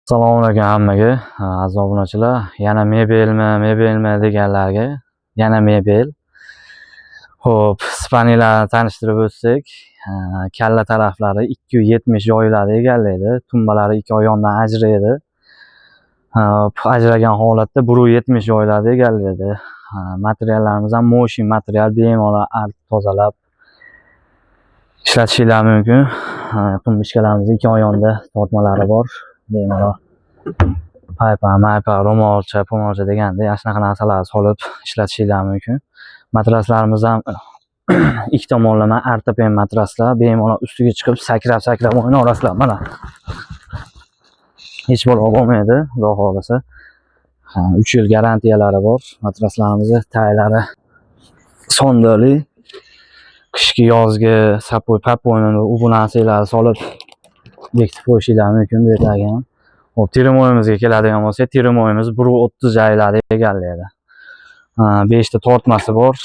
Assalomu alaykum hammaga, aziz obunachilar. Yana mebelmi deganlarga yana mebel. Xo'p, spanelarni tanishtirib o'tsak, kalla taraflari 270 joylarni egallaydi. Tumbalari ikki oyondan ajraydi. Ajragan holatda 170 joylarni egallaydi. Materiallarimiz ham motion material, bemalol artib tozalab ishlatishingiz mumkin. Tumishkalarimiz ikki oyonda tortmalari bor. Bemalol paypa, ro'molcha, pomo'lcha deganda shunaqa narsalarni solib ishlatishingiz mumkin. Matraslarimiz ham ikki tomonlama ortopen matraslar, bemalol ustiga chiqib sakrab o'yna olasizlar. Mana hech balo bo'lmaydi, xudo xolasa. 3 yil garantiyalari bor. Matraslarimiz taylari sondali. Qishki, yozgi sapoy papoyni bu narsalarni solib bekitib qo'yishingiz mumkin bu yerga. Hop, termoyimizga keladigan bo'lsak, termoyimiz 130 joylarni egallaydi. 5 ta tortmasi bor.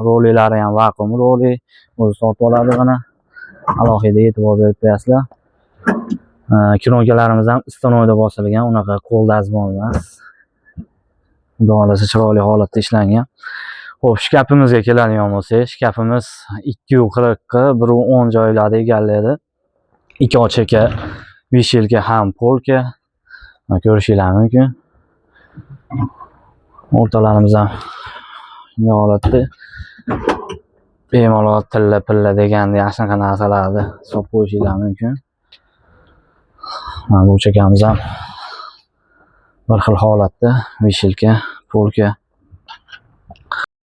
Rolilari ham vakuum roli. O'zi tortib oladi mana. Alohida e'tibor berib qo'yasizlar. Kronkalarimiz ham stanoyda bosilgan, unaqa qo'l dazmol emas. Xudo xolasa chiroyli holatda ishlangan. Xo'p, shkafimizga keladigan bo'lsak, shkafimiz 240 ga 110 joylarni egallaydi. 2 ochaka, vishelka ham polka. Ko'rishingiz mumkin. O'rtalarimiz ham shunday holatda. Bemalol tilla deganda shunaqa narsalarni solib qo'yishingiz mumkin. Bu chekamiz ham bir xil holatda, vishelka, polka.